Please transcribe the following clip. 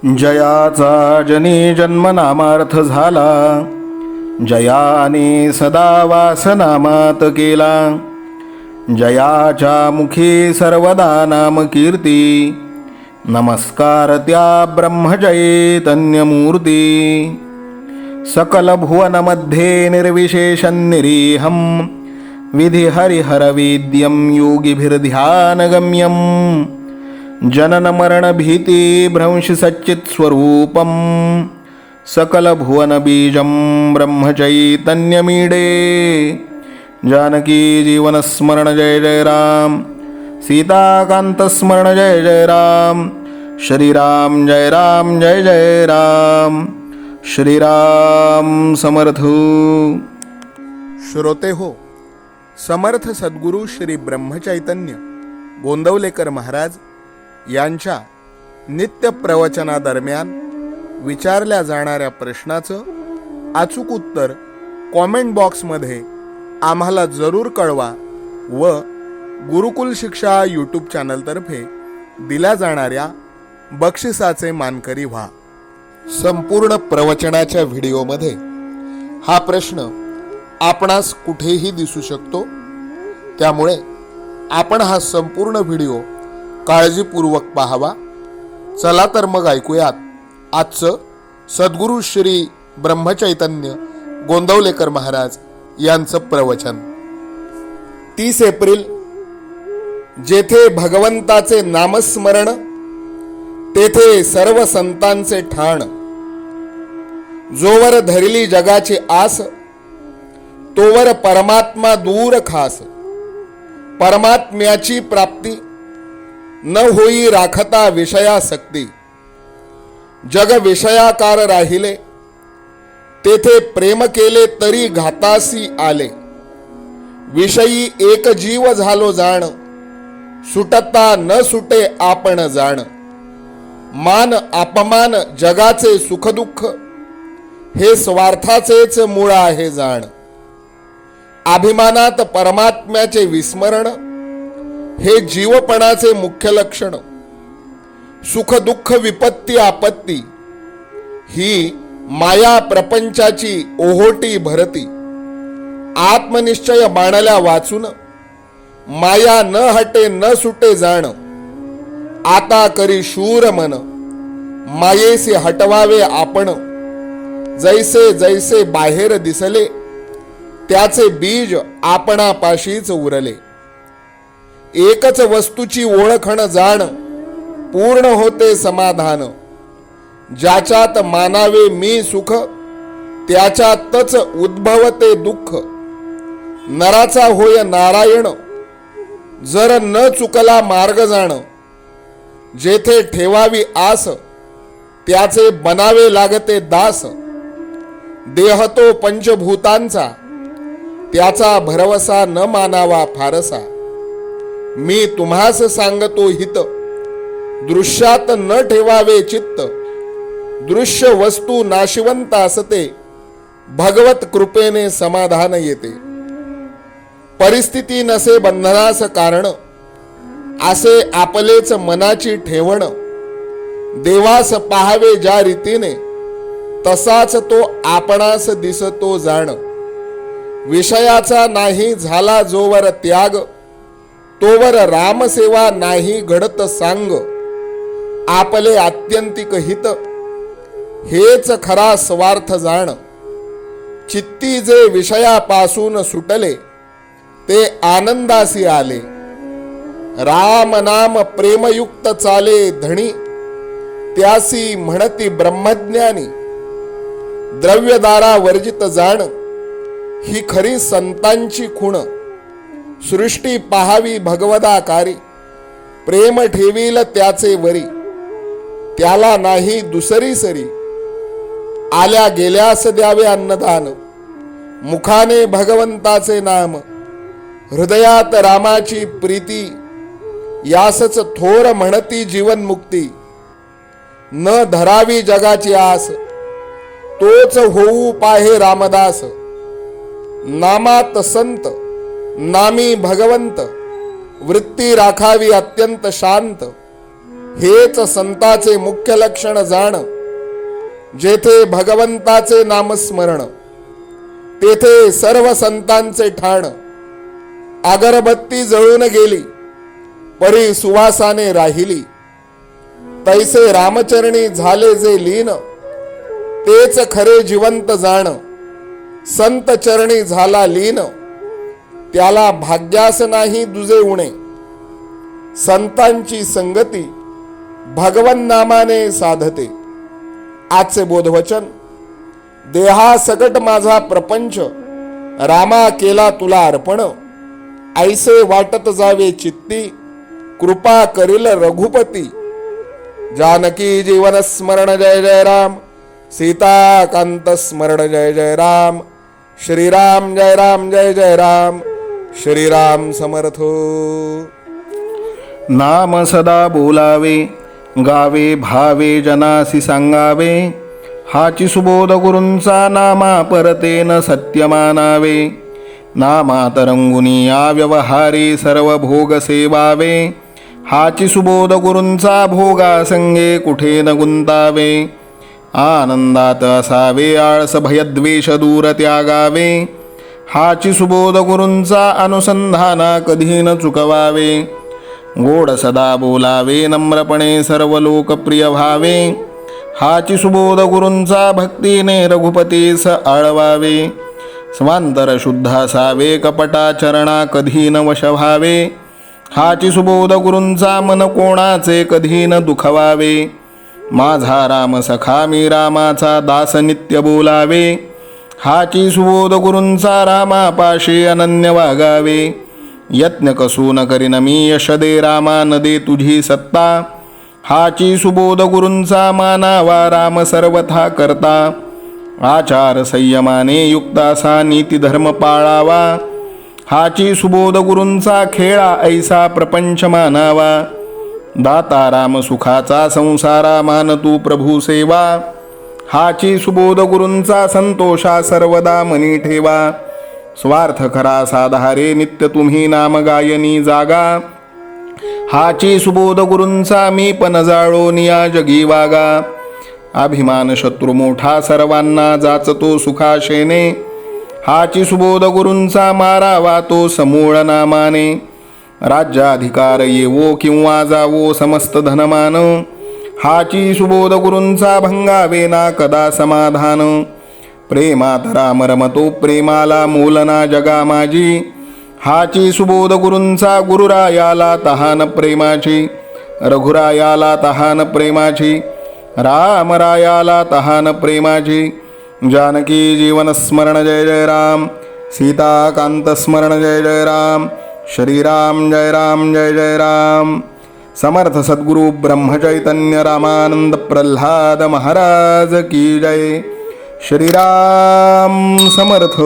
जयाचा जनी जन्मनामार्थ झाला, जयाने सदा वासनामात केला. जयाच्या मुखी सर्वदा नाम कीर्ती, नमस्कार त्या ब्रह्मचैतन्यमूर्ती. सकल भुवनमध्ये निर्विशेषं निरीहं, विधि हरिहरवेद्यं योगिभिर्ध्यानगम्यं. जनन मरण भीति भ्रंश सच्चित् स्वरूपं, सकल भुवन बीजं ब्रह्मचैतन्यमीडे. जानकी जीवन स्मरण जय जय राम, सीताकांत स्मरण जय जय राम. श्रीराम जय राम जय जय राम. श्रीराम समर्थ. श्रोते हो, समर्थ सद्गुरू श्री ब्रह्मचैतन्य गोंदवलेकर महाराज यांच्या नित्य प्रवचनादरम्यान विचारल्या जाणाऱ्या प्रश्नाचं अचूक उत्तर कॉमेंट बॉक्समध्ये आम्हाला जरूर कळवा व गुरुकुल शिक्षा यूट्यूब चॅनलतर्फे दिल्या जाणाऱ्या बक्षिसाचे मानकरी व्हा. संपूर्ण प्रवचनाच्या व्हिडिओमध्ये हा प्रश्न आपणास कुठेही दिसू शकतो, त्यामुळे आपण हा संपूर्ण व्हिडिओ काळजीपूर्वक पाहावा. चला तर मग ऐकूयात आजचं सद्गुरू श्री ब्रह्मचैतन्य गोंदवलेकर महाराज यांचं प्रवचन. 30 एप्रिल. जेथे भगवंताचे नामस्मरण, तेथे सर्व संतांचे ठाण. जोवर धरली जगाची आस, तोवर परमात्मा दूर खास. परमात्म्याची प्राप्ती न होई राखता विषयासक्ती. जग विषयाकार राहिले, तेथे प्रेम केले तरी घातासी आले. विषयी एक जीव झालो जाण, सुटता न सुटे आपण जाण. मान अपमान जगाचे सुखदुःख, हे स्वार्थाचेच मूळ आहे जाण. अभिमानात परमात्म्याचे विस्मरण, हे जीवपणाचे मुख्य लक्षण. सुख दुःख विपत्ती आपत्ती, ही माया प्रपंचाची ओहोटी भरती. आत्मनिश्चय मानल्या वाचून, माया न हटे न सुटे जाण. आता करी शूर मन, मायेसी हटवावे आपण. जैसे जैसे बाहेर दिसले, त्याचे बीज आपणापाशीच उरले. एकच वस्तूची ओळखण जाण, पूर्ण होते समाधान. ज्याच्यात मानावे मी सुख, त्याच्यातच उद्भवते दुःख. नराचा होय नारायण, जर न चुकला मार्ग जाण. जेथे ठेवावी आस, त्याचे बनावे लागते दास. देह तो पंचभूतांचा, त्याचा भरवसा न मानावा फारसा. मी तुम्हास सांगतो हित, दृश्यात न ठेवावे चित्त. दृश्य वस्तू नाशिवंत असते, भगवत कृपेने समाधान येते. परिस्थिती नसे बंधनास कारण, असे आपलेच मनाची ठेवण. देवास पाहावे ज्या रीतीने, तसाच तो आपणास दिसतो जाण. विषयाचा नाही झाला जोवर त्याग, तोवर रामसेवा नाही घडत सांग. आपले आत्यंतिक हित, हेच खरा स्वार्थ जाण. चित्ती जे विषयापासून सुटले, ते आनंदासी आले. राम नाम प्रेमयुक्त चाले धणी, त्यासी म्हणती ब्रह्मज्ञानी. द्रव्यदारा वर्जित जाण, ही खरी संतांची खूण. सृष्टी पाहावी भगवदाकारी, प्रेम ठेवील त्याचे वरी. त्याला नाही दुसरी सरी, आल्या गेल्यास द्यावे अन्नदान. मुखाने भगवंताचे नाम, हृदयात रामाची प्रीती. यासच थोर म्हणती जीवनमुक्ती. न धरावी जगाची आस, तोच होऊ पाहे रामदास. नामात संत, नामी भगवंत. वृत्ती राखावी अत्यंत शांत, हेच संताचे मुख्य लक्षण जाण. जेथे भगवंताचे नामस्मरण तेथे सर्व संतांचे ठाण. अगरबत्ती जळून गेली परी सुवासाने राहिली. तैसे रामचरणी झाले जे लीन तेच खरे जिवंत जाण. संत चरणी झाला लीन त्याला भाग्यास नाही दुजे उणे. संतांची संगती भगवन नामाने साधते. आजचे बोधवचन. देहा सकट माझा प्रपंच रामा केला तुला अर्पण. ऐसे वाटत जावे चित्ती कृपा करील रघुपती. जानकी जीवन स्मरण जय जय राम. सीताकांत स्मरण जय जय राम. श्रीराम जय राम जय जय राम. श्रीराम समर्थ. नाम सदा बोलावे गावे भावे जनासी सांगावे. हाची सुबोध गुरूंचा नामा परतेन सत्य मानावे. नामात रंगुनी या व्यवहारी सर्व भोग सेवावे. हाची सुबोध गुरूंचा भोगा संगे कुठे न गुंतावे. आनंदात असावे आळस भयद्वेष दूर त्यागावे. हाची सुबोध गुरूंचा अनुसंधाना कधी न चुकवावे. गोड सदा बोलावे नम्रपणे सर्व लोकप्रिय व्हावे. हाची सुबोध गुरूंचा भक्तीने रघुपतीस आळवावे. स्वांतर शुद्ध असावे कपटाचरणा कधी न वश व्हावे. हाची सुबोध गुरूंचा मन कोणाचे कधी न दुखवावे. माझा राम सखा मी रामाचा दास नित्य बोलावे. हाची सुबोध गुरूंचा रामापाशी अनन्य वागावे. यत्न कसू न करीन मी यश दे रामा न दे तुझी सत्ता. हाची सुबोध गुरूंचा मानावा राम सर्वथा करता. आचार संयमाने युक्त असा नीती धर्म पाळावा. हाची सुबोध गुरूंचा खेळा ऐसा प्रपंच मानावा. दाता राम सुखाचा संसारा मान तू प्रभू सेवा. हाची सुबोध गुरूंचा संतोषा सर्वदा मनी ठेवा. स्वार्थ खरा साधारे नित्य तुम्ही नाम गायनी जागा. हाची सुबोध गुरूंचा मी पण जाळो निया जगी वागा. अभिमान शत्रू मोठा सर्वांना जाचतो सुखाशेने. हाची सुबोध गुरूंचा मारावा तो समूळ नामाने. राज्याधिकार येवो किंवा जावो समस्त धनमान. हाची सुबोध गुरूंचा भंगावे ना कदा समाधान. प्रेमात राम रमतो प्रेमाला मोलना जगा माझी. हाची सुबोध गुरूंचा गुरुरायाला तहान प्रेमाची. रघुरायाला तहान प्रेमाची. रामरायाला तहान प्रेमाची. जानकी जीवन स्मरण जय जय राम. सीताकांत स्मरण जय जय राम. श्रीराम जय राम जय जय राम. समर्थ सद्गुरु ब्रह्मचैतन्य रामानंद प्रल्हाद महाराज की जय. श्रीराम समर्थ.